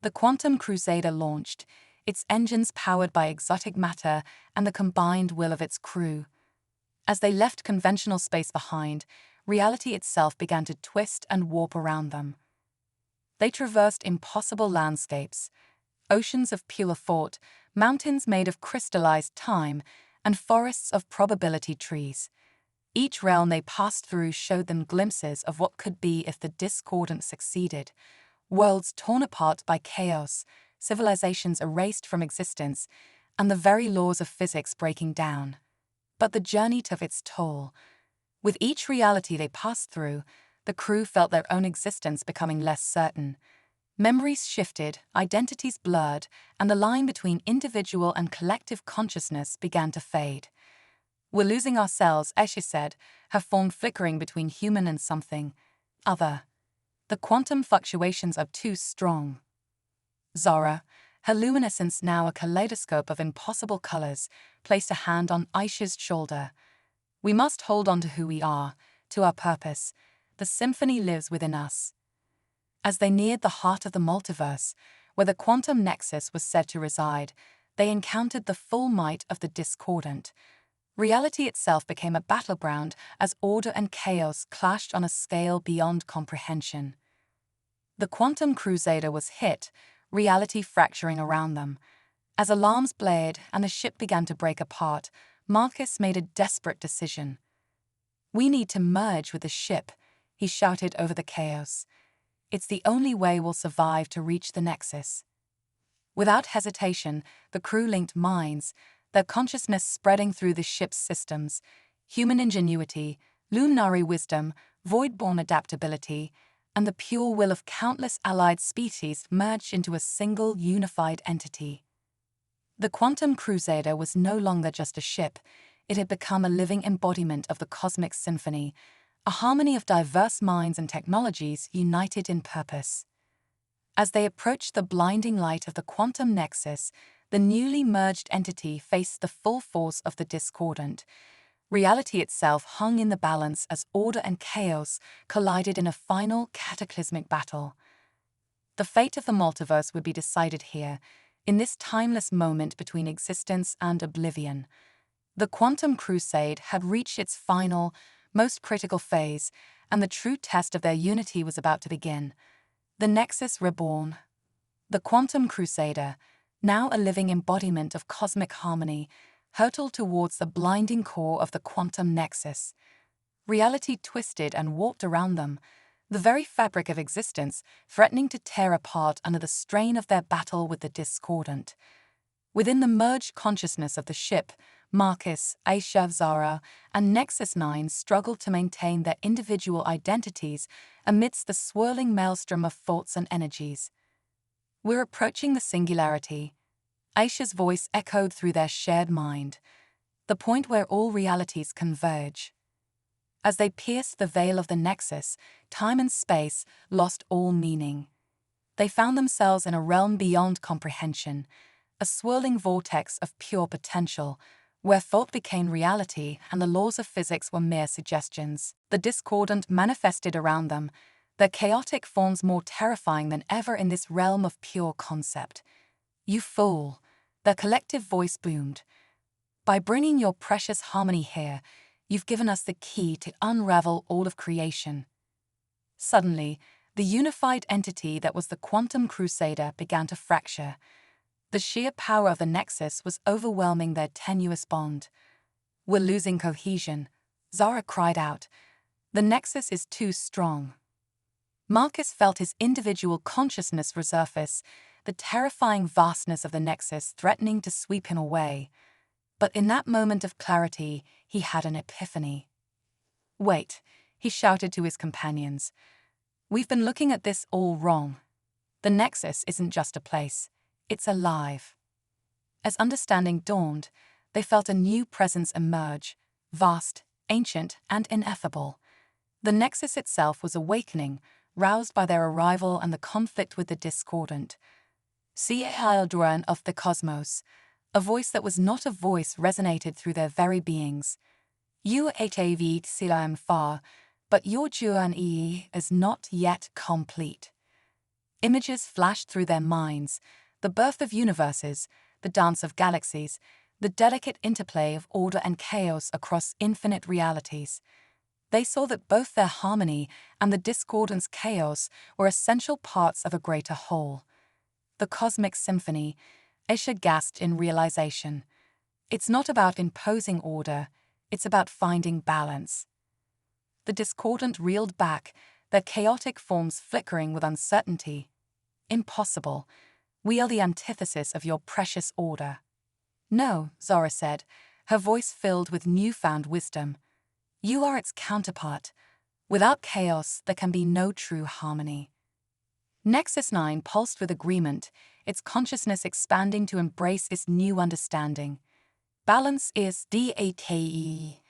The Quantum Crusader launched, its engines powered by exotic matter and the combined will of its crew. As they left conventional space behind, reality itself began to twist and warp around them. They traversed impossible landscapes, oceans of pure thought, mountains made of crystallized time, and forests of probability trees. Each realm they passed through showed them glimpses of what could be if the discordant succeeded. Worlds torn apart by chaos, civilizations erased from existence, and the very laws of physics breaking down. But the journey took its toll. With each reality they passed through, the crew felt their own existence becoming less certain. Memories shifted, identities blurred, and the line between individual and collective consciousness began to fade. "We're losing ourselves," Eshe said, her form flickering between human and something other. "The quantum fluctuations are too strong." Zora, her luminescence now a kaleidoscope of impossible colors, placed a hand on Aisha's shoulder. "We must hold on to who we are, to our purpose. The symphony lives within us." As they neared the heart of the multiverse, where the quantum nexus was said to reside, they encountered the full might of the discordant. Reality itself became a battleground as order and chaos clashed on a scale beyond comprehension. The Quantum Crusader was hit, reality fracturing around them. As alarms blared and the ship began to break apart, Marcus made a desperate decision. "We need to merge with the ship," he shouted over the chaos. "It's the only way we'll survive to reach the nexus." Without hesitation, the crew linked minds, their consciousness spreading through the ship's systems. Human ingenuity, luminary wisdom, voidborn adaptability, and the pure will of countless allied species merged into a single unified entity. The Quantum Crusader was no longer just a ship. It had become a living embodiment of the cosmic symphony, a harmony of diverse minds and technologies united in purpose. As they approached the blinding light of the quantum nexus, the newly merged entity faced the full force of the discordant. Reality itself hung in the balance as order and chaos collided in a final cataclysmic battle. The fate of the multiverse would be decided here, in this timeless moment between existence and oblivion. The quantum crusade had reached its final, most critical phase, and the true test of their unity was about to begin. The Nexus reborn. The quantum crusader, now a living embodiment of cosmic harmony, hurtled towards the blinding core of the quantum nexus. Reality twisted and warped around them, the very fabric of existence threatening to tear apart under the strain of their battle with the discordant. Within the merged consciousness of the ship, Marcus, HFY, Zara, and Nexus 9 struggled to maintain their individual identities amidst the swirling maelstrom of thoughts and energies. "We're approaching the singularity," Aisha's voice echoed through their shared mind, "the point where all realities converge." As they pierced the veil of the Nexus, time and space lost all meaning. They found themselves in a realm beyond comprehension, a swirling vortex of pure potential, where thought became reality and the laws of physics were mere suggestions. The discordant manifested around them, their chaotic forms more terrifying than ever in this realm of pure concept. "You fool," their collective voice boomed. "By bringing your precious harmony here, you've given us the key to unravel all of creation." Suddenly, the unified entity that was the Quantum Crusader began to fracture. The sheer power of the Nexus was overwhelming their tenuous bond. "We're losing cohesion," Zara cried out. "The Nexus is too strong." Marcus felt his individual consciousness resurface, the terrifying vastness of the Nexus threatening to sweep him away. But in that moment of clarity, he had an epiphany. "Wait," he shouted to his companions. "We've been looking at this all wrong. The Nexus isn't just a place, it's alive." As understanding dawned, they felt a new presence emerge, vast, ancient, and ineffable. The Nexus itself was awakening, roused by their arrival and the conflict with the discordant. "Children of the cosmos," a voice that was not a voice resonated through their very beings. "You have come far, but your journey is not yet complete." Images flashed through their minds, the birth of universes, the dance of galaxies, the delicate interplay of order and chaos across infinite realities. They saw that both their harmony and the discordant's chaos were essential parts of a greater whole. The cosmic symphony, Aisha gasped in realization. It's not about imposing order, it's about finding balance. The discordant reeled back, their chaotic forms flickering with uncertainty. "Impossible. We are the antithesis of your precious order." "No," Zara said, her voice filled with newfound wisdom. "You are its counterpart. Without chaos, there can be no true harmony." Nexus 9 pulsed with agreement, its consciousness expanding to embrace its new understanding. Balance is DATE.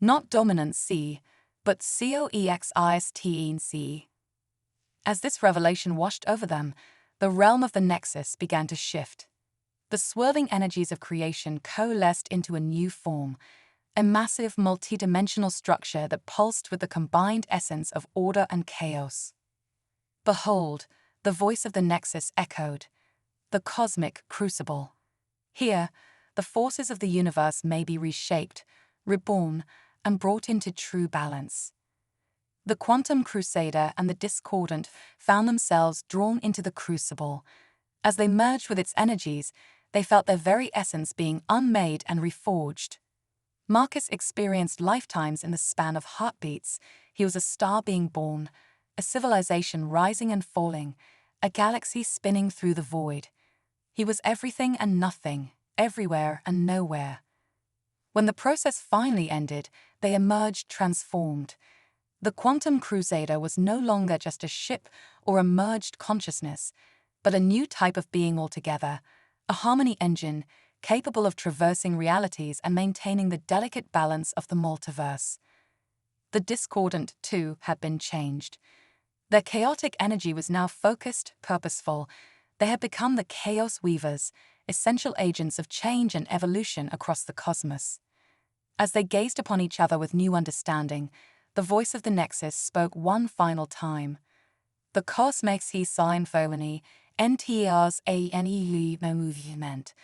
Not dominance C, but COEXISTENC. As this revelation washed over them, the realm of the Nexus began to shift. The swirling energies of creation coalesced into a new form, a massive multidimensional structure that pulsed with the combined essence of order and chaos. "Behold," the voice of the Nexus echoed, "the cosmic crucible. Here, the forces of the universe may be reshaped, reborn, and brought into true balance." The Quantum Crusader and the Discordant found themselves drawn into the crucible. As they merged with its energies, they felt their very essence being unmade and reforged. Marcus experienced lifetimes in the span of heartbeats. He was a star being born, a civilization rising and falling, a galaxy spinning through the void. He was everything and nothing, everywhere and nowhere. When the process finally ended, they emerged transformed. The Quantum Crusader was no longer just a ship or a merged consciousness, but a new type of being altogether, a harmony engine capable of traversing realities and maintaining the delicate balance of the multiverse. The Discordant, too, had been changed. Their chaotic energy was now focused, purposeful. They had become the Chaos Weavers, essential agents of change and evolution across the cosmos. As they gazed upon each other with new understanding, the voice of the Nexus spoke one final time. The complexities Sci-Fi NTR's ANEU movement.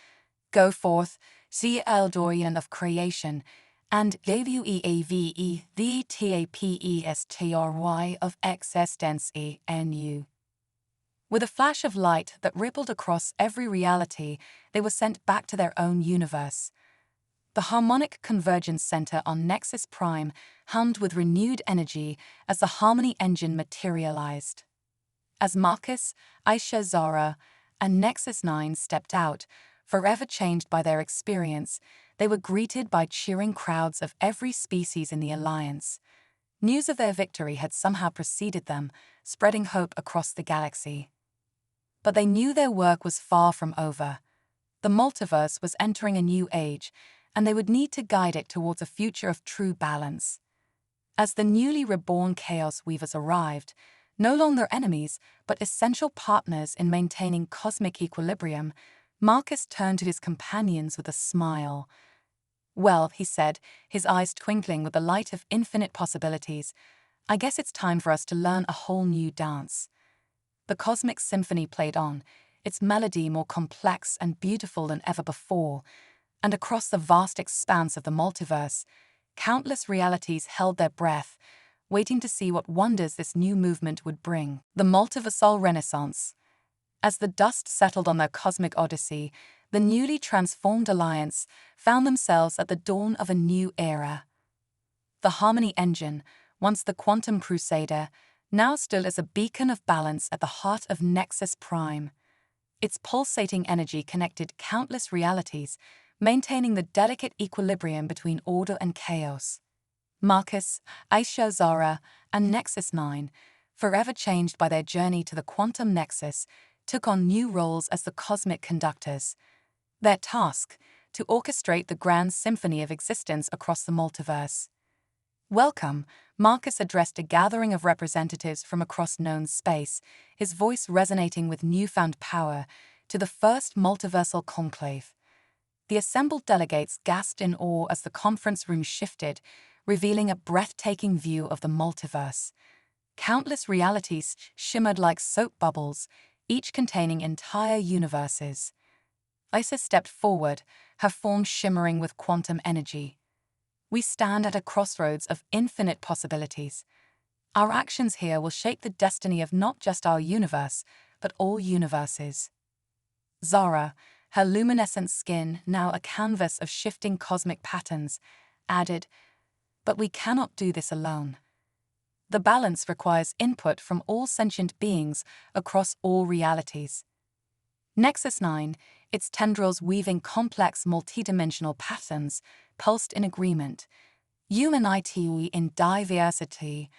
Go forth, see Eldorian of creation, and WEAVE the TAPESTRY of existence ENU. With a flash of light that rippled across every reality, they were sent back to their own universe. The harmonic convergence center on Nexus Prime hummed with renewed energy as the harmony engine materialized. As Marcus, Aisha, Zara, and Nexus 9 stepped out, forever changed by their experience, they were greeted by cheering crowds of every species in the Alliance. News of their victory had somehow preceded them, spreading hope across the galaxy. But they knew their work was far from over. The multiverse was entering a new age, and they would need to guide it towards a future of true balance. As the newly reborn Chaos Weavers arrived, no longer enemies, but essential partners in maintaining cosmic equilibrium, Marcus turned to his companions with a smile. "Well," he said, his eyes twinkling with the light of infinite possibilities, "I guess it's time for us to learn a whole new dance." The cosmic symphony played on, its melody more complex and beautiful than ever before, and across the vast expanse of the multiverse, countless realities held their breath, waiting to see what wonders this new movement would bring. The multiversal renaissance. As the dust settled on their cosmic odyssey, the newly transformed Alliance found themselves at the dawn of a new era. The Harmony Engine, once the Quantum Crusader, now stood as a beacon of balance at the heart of Nexus Prime. Its pulsating energy connected countless realities, maintaining the delicate equilibrium between order and chaos. Marcus, Aisha, Zara, and Nexus 9, forever changed by their journey to the Quantum Nexus, took on new roles as the cosmic conductors. Their task, to orchestrate the grand symphony of existence across the multiverse. "Welcome," Marcus addressed a gathering of representatives from across known space, his voice resonating with newfound power, to the first multiversal conclave. The assembled delegates gasped in awe as the conference room shifted, revealing a breathtaking view of the multiverse. Countless realities shimmered like soap bubbles, each containing entire universes. Isa stepped forward, her form shimmering with quantum energy. "We stand at a crossroads of infinite possibilities. Our actions here will shape the destiny of not just our universe, but all universes." Zara, her luminescent skin now a canvas of shifting cosmic patterns, added, "But we cannot do this alone. The balance requires input from all sentient beings across all realities." Nexus 9, its tendrils weaving complex multidimensional patterns, pulsed in agreement. Unity in diversity,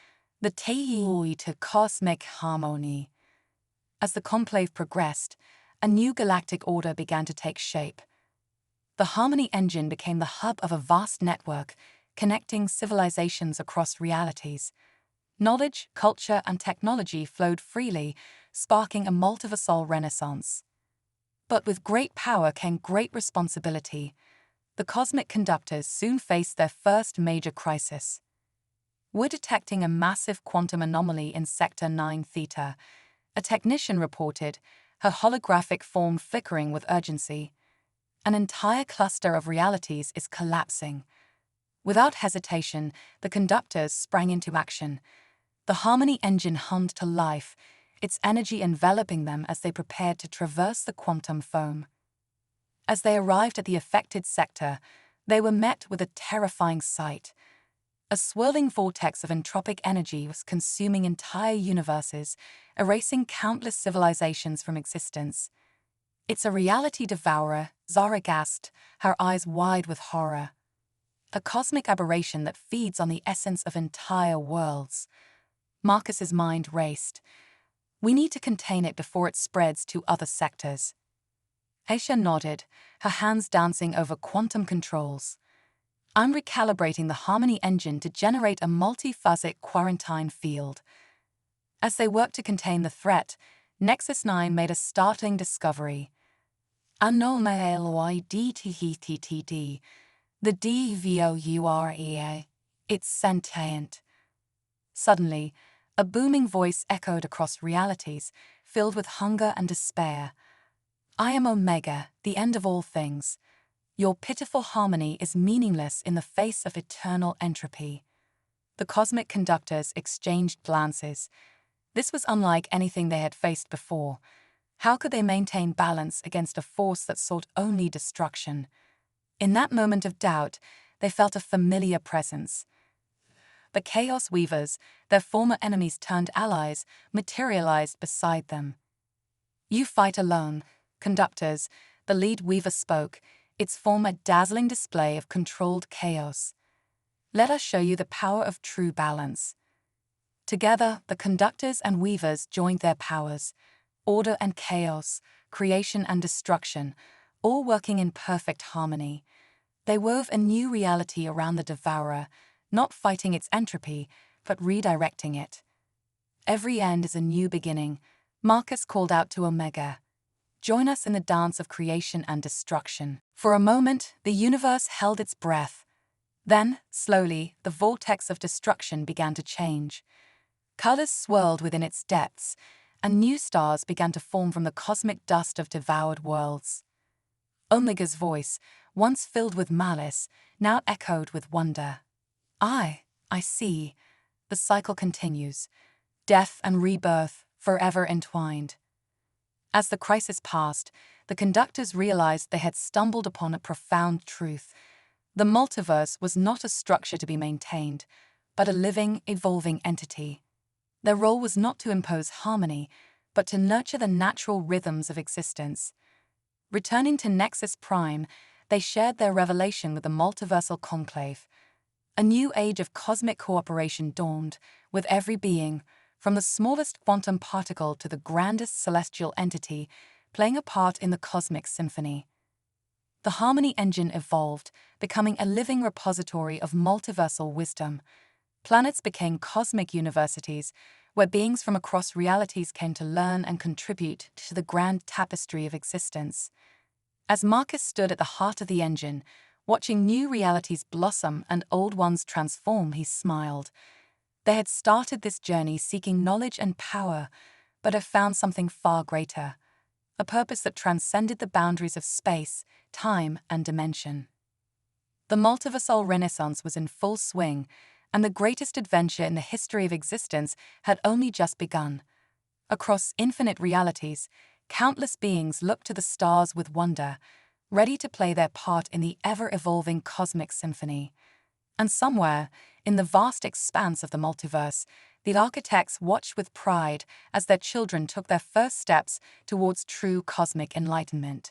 the Tei to cosmic harmony. As the conclave progressed, a new galactic order began to take shape. The Harmony Engine became the hub of a vast network, connecting civilizations across realities. Knowledge, culture, and technology flowed freely, sparking a multiversal renaissance. But with great power came great responsibility. The cosmic conductors soon faced their first major crisis. "We're detecting a massive quantum anomaly in Sector 9 Theta," a technician reported, her holographic form flickering with urgency. "An entire cluster of realities is collapsing." Without hesitation, the conductors sprang into action. The Harmony Engine hummed to life, its energy enveloping them as they prepared to traverse the quantum foam. As they arrived at the affected sector, they were met with a terrifying sight. A swirling vortex of entropic energy was consuming entire universes, erasing countless civilizations from existence. "It's a reality devourer," Zara gasped, her eyes wide with horror. "A cosmic aberration that feeds on the essence of entire worlds." Marcus's mind raced. "We need to contain it before it spreads to other sectors." Aisha nodded, her hands dancing over quantum controls. "I'm recalibrating the Harmony Engine to generate a multiphasic quarantine field." As they worked to contain the threat, Nexus 9 made a startling discovery. Anomalydttttd, The DVOUREA. It's sentient. Suddenly, a booming voice echoed across realities, filled with hunger and despair. I am Omega, the end of all things. Your pitiful harmony is meaningless in the face of eternal entropy. The cosmic conductors exchanged glances. This was unlike anything they had faced before. How could they maintain balance against a force that sought only destruction? In that moment of doubt, they felt a familiar presence. The Chaos Weavers, their former enemies turned allies, materialized beside them. You fight alone, conductors, the lead weaver spoke, its form a dazzling display of controlled chaos. Let us show you the power of true balance. Together, the conductors and weavers joined their powers, order and chaos, creation and destruction, all working in perfect harmony. They wove a new reality around the devourer, not fighting its entropy, but redirecting it. Every end is a new beginning. Marcus called out to Omega. Join us in the dance of creation and destruction. For a moment, the universe held its breath. Then, slowly, the vortex of destruction began to change. Colors swirled within its depths, and new stars began to form from the cosmic dust of devoured worlds. Omega's voice, once filled with malice, now echoed with wonder. I see. The cycle continues. Death and rebirth, forever entwined. As the crisis passed, the conductors realized they had stumbled upon a profound truth. The multiverse was not a structure to be maintained, but a living, evolving entity. Their role was not to impose harmony, but to nurture the natural rhythms of existence. Returning to Nexus Prime, they shared their revelation with the multiversal conclave. A new age of cosmic cooperation dawned, with every being, from the smallest quantum particle to the grandest celestial entity, playing a part in the cosmic symphony. The Harmony Engine evolved, becoming a living repository of multiversal wisdom. Planets became cosmic universities, where beings from across realities came to learn and contribute to the grand tapestry of existence. As Marcus stood at the heart of the engine, watching new realities blossom and old ones transform, he smiled. They had started this journey seeking knowledge and power, but have found something far greater, a purpose that transcended the boundaries of space, time, and dimension. The multiversal renaissance was in full swing, and the greatest adventure in the history of existence had only just begun. Across infinite realities, countless beings looked to the stars with wonder, ready to play their part in the ever-evolving cosmic symphony. And somewhere, in the vast expanse of the multiverse, the architects watched with pride as their children took their first steps towards true cosmic enlightenment.